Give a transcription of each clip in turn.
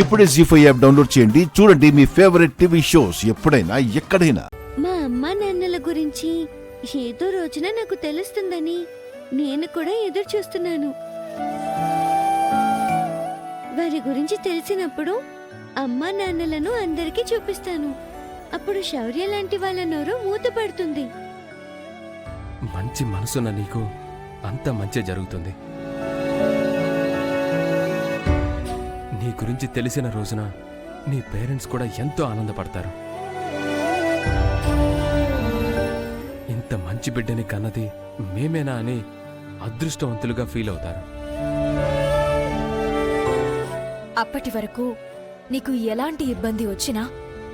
ఇప్పుడే జీ5 app download చేయండి. చూడండి మీ ఫేవరెట్ టీవీ షోస్ ఎప్పుడైనా ఎక్కడైనా. మా అమ్మా నాన్నల గురించి ఏదో రోజున నాకు తెలుస్తుందని నేను కూడా ఎదురు చూస్తున్నాను. వారి గురించి తెలిసినప్పుడు అమ్మా నాన్నలను అందరికీ చూపిస్తాను. అప్పుడు శౌర్య లాంటి వాళ్ళ నోరు మూతపడుతుంది. మంచి మనసున్న నీకు అంత మంచి జరుగుతుంది. నీ గురించి తెలిసిన రోజున నీ పేరెంట్స్ కూడా ఎంతో ఆనందపడతారు. ఇంత మంచి బిడ్డని కన్నది మేమేనా అని అదృష్టవంతులుగా ఫీల్ అవుతారు. అప్పటి వరకు నీకు ఎలాంటి ఇబ్బంది వచ్చినా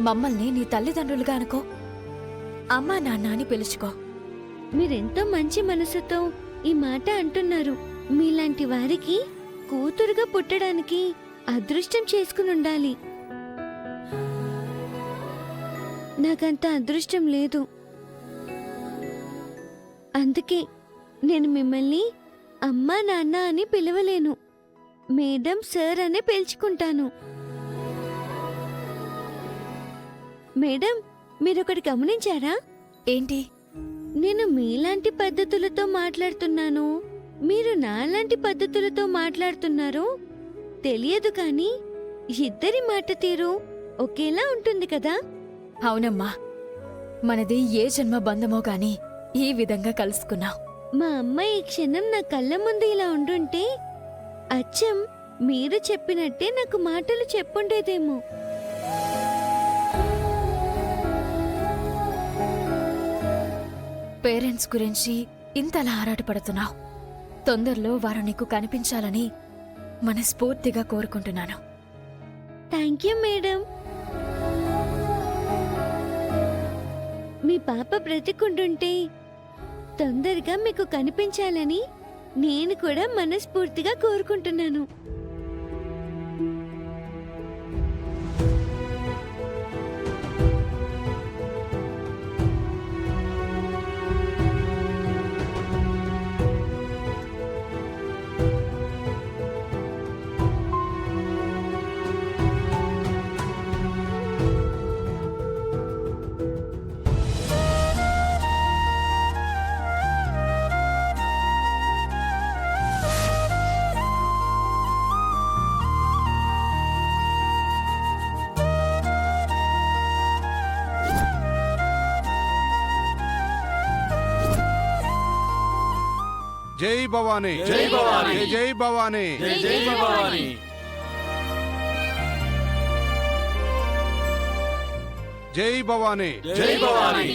మమ్మల్ని నీ తల్లిదండ్రులుగా అనుకో, అమ్మా నాన్న అని పిలుచుకో. మీరెంతో మంచి మనసుతో ఈ మాట అంటున్నారు. మీలాంటి వారికి కూతురుగా పుట్టడానికి అదృష్టం చేసుకునుండాలి. నాకంత అదృష్టం లేదు. అందుకే నేను మిమ్మల్ని అమ్మా నాన్న అని పిలవలేను. మేడం సార్ అని పిలుచుకుంటాను. మేడం, మీరొకటి గమనించారా? ఏంటి? నేను మీలాంటి పద్ధతులతో మాట్లాడుతున్నాను, మీరు నాలాంటి పద్ధతులతో మాట్లాడుతున్నారు తెలియదు, కానీ ఇద్దరి మాట తీరు ఒకేలా ఉంటుంది కదా? అవునమ్మా, మనది ఏ జన్మ బంధమో గాని ఈ విధంగా కలుసుకున్నాం. మా అమ్మ ఈ క్షణం నా కళ్ళ ముందు ఇలా ఉండుంటే అచ్చం మీరు చెప్పినట్టే నాకు మాటలు చెప్పుండేదేమో. పేరెంట్స్ గురించి ఇంతలా ఆరాటపడుతున్నావు. తొందరలో వారు నీకు కనిపించాలని మనస్ఫూర్తిగా కోరుకుంటున్నాను. Thank you madam. మీ పాప బ్రతికుంటుంటే తొందరగా మీకు కనిపించాలని నేను కూడా మనస్ఫూర్తిగా కోరుకుంటున్నాను. జై భవానీ, జై భవానీ, జై భవానీ, జై భవానీ, జై భవానీ, జై భవానీ.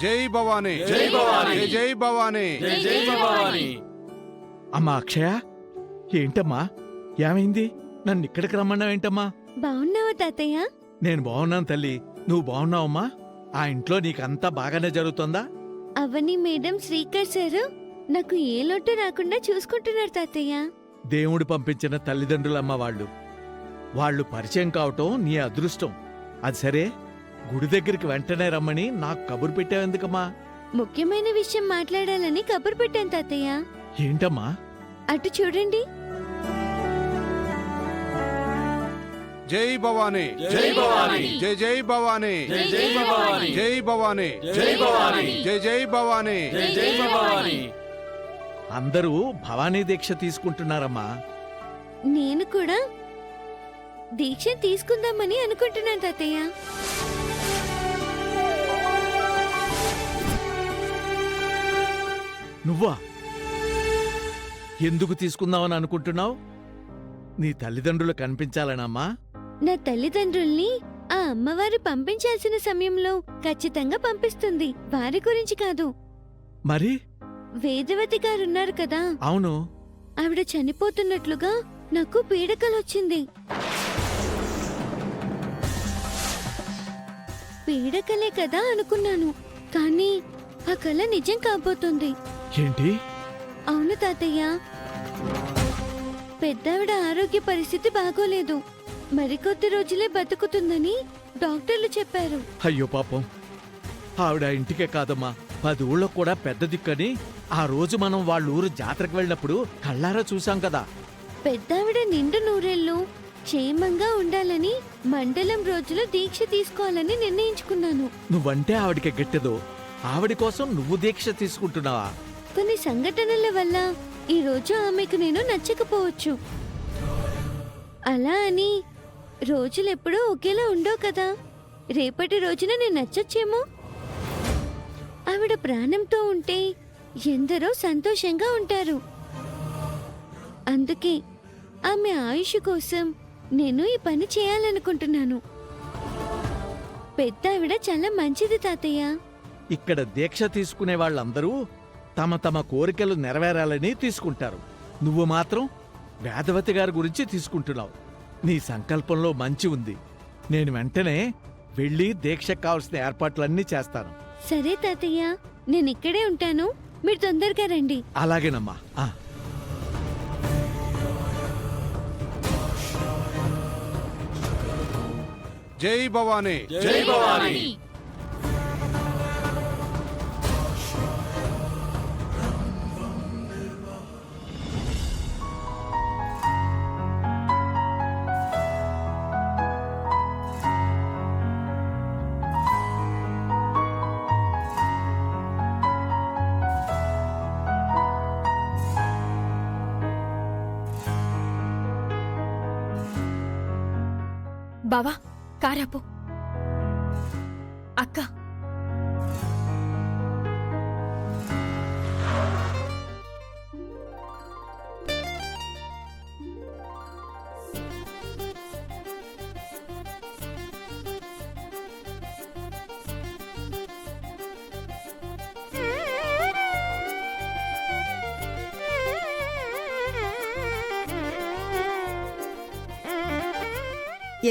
జై భవానీ, జై భవానీ, జై భవానీ, జై భవానీ. అమ్మా అక్షయ, ఏంటమ్మా ఏమైంది? నన్ను ఇక్కడికి రమ్మన్నావేంటమ్మా? బాగున్నావా తాతయ్య? నేను బాగున్నాను తల్లి, నువ్వు బాగున్నావమ్మా? ఆ ఇంట్లో నీకంతా బాగానే జరుగుతుందా? అవని మేడం, శ్రీకర్ సారు నాకు ఏ లోటు రాకుండా చూసుకుంటున్నారు తాతయ్య. దేవుడు పంపించిన తల్లిదండ్రులమ్మ వాళ్ళు. వాళ్ళు పరిచయం కావటం నీ అదృష్టం. అది సరే, గుడి దగ్గరికి వెంటనే రమ్మని నాకు కబురు పెట్టావెందుకమ్మా? ముఖ్యమైన విషయం మాట్లాడాలని కబురు పెట్టాను తాతయ్య. ఏంటమ్మా? అటు చూడండి. జై భవానీ, జై భవానీ, జై జై భవానీ, జై భవానీ, జై భవానీ, జై భవానీ, జై భవానీ. జై భవానీ. అందరూ భవానీ దీక్ష తీసుకుంటున్నారమ్మా. నేను కూడా దీక్ష తీసుకుందామని అనుకుంటున్నాను తాతయ్య. నువ్వా? ఎందుకు తీసుకుందామని అనుకుంటున్నావు? నీ తల్లిదండ్రులు కనిపించాలనమ్మా? నా తల్లిదండ్రుల్ని ఆ అమ్మవారు పంపించాల్సిన సమయంలో ఖచ్చితంగా పంపిస్తుంది. వారి గురించి కాదు. మరి? వేదవతి గారున్నారు కదా, అవును. ఆవిడ చనిపోతున్నట్లుగా నాకు పీడకలొచ్చింది. పీడకలే కదా అనుకున్నాను, కానీ ఆ కల నిజం కాబోతుంది. ఏంటి? అవును తాతయ్య, పెద్దావిడ ఆరోగ్య పరిస్థితి బాగోలేదు. మరికొద్ది రోజులే బతుకుతుందని డాక్టర్లు చెప్పారు. అయ్యో పాపం, ఆవిడ ఇంటికే కాదమ్మా 10 ఊళ్ళో కూడా పెద్ద దిక్కని ఆ రోజు మనం వాళ్ళ ఊరు జాతరకు వెళ్ళినప్పుడు కళ్ళారా చూసాం కదా. పెద్దావిడ నిండు నూరేళ్లు క్షేమంగా ఉండాలని మండలం రోజులో దీక్ష తీసుకోవాలని నిర్ణయించుకున్నాను. నువ్వంటే ఆవిడికి గట్టెదో, ఆవిడ కోసం నువ్వు దీక్ష తీసుకుంటున్నావా? కొన్ని సంఘటనల వల్ల ఈ రోజు ఆమెకు నేను నచ్చకపోవచ్చు. అలా అని రోజులెప్పుడూ ఒకేలా ఉండవు కదా. రేపటి రోజున నేను నచ్చొచ్చేమో. ఆవిడ ప్రాణంతో ఉంటే ఎందరో సంతోషంగా ఉంటారు. అందుకే ఆమె ఆయుష్ కోసం నేను ఈ పని చేయాలనుకుంటున్నాను. పెద్దావిడ చాలా మంచిది తాతయ్య. ఇక్కడ దీక్ష తీసుకునే వాళ్ళందరూ తమ తమ కోరికలు నెరవేరాలని తీసుకుంటారు. నువ్వు మాత్రం వేదవతి గారి గురించి తీసుకుంటున్నావు. నీ సంకల్పంలో మంచి ఉంది. నేను వెంటనే వెళ్ళి దీక్షకు కావలసిన ఏర్పాట్లన్నీ చేస్తాను. సరే తాతయ్య, నేను ఇక్కడే ఉంటాను. మీరు తొందరగా రండి. అలాగేనమ్మా. జై భవానీ. జై భవానీ. బావా, కారాపు. అక్క,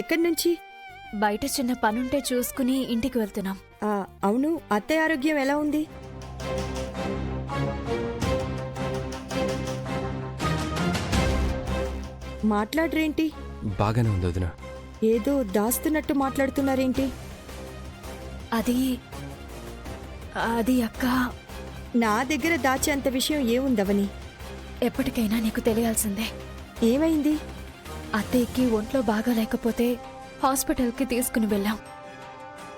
ఎక్కడి నుంచి? బయట చిన్న పనుంటే చూసుకుని ఇంటికి వెళ్తున్నాం. అవును, అత్తయ్య ఆరోగ్యం ఎలా ఉంది? మాట్లాడరేంటి? బాగానే ఉంది వదిన. ఏదో దాస్తున్నట్టు మాట్లాడుతున్నారేంటి? అది అది అక్క, నా దగ్గర దాచేంత విషయం ఏముందవని? ఎప్పటికైనా నీకు తెలియాల్సిందే. ఏమైంది? అత్తయ్యకి ఒంట్లో బాగా లేకపోతే హాస్పిటల్కి తీసుకుని వెళ్ళాం.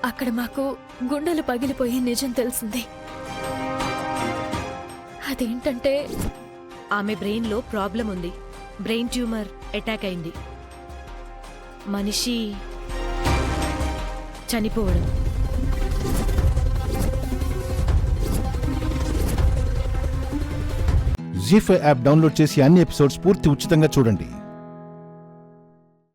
అక్కడ మాకు గుండెలు పగిలిపోయి నిజం తెలిసింది. అదేంటంటే ఆమె బ్రెయిన్లో ప్రాబ్లం ఉంది. బ్రెయిన్ ట్యూమర్ అటాక్ అయింది. మనిషి చనిపోవడం. జీ5 యాప్ డౌన్లోడ్ చేసి అన్ని ఎపిసోడ్స్ పూర్తి ఉచితంగా చూడండి.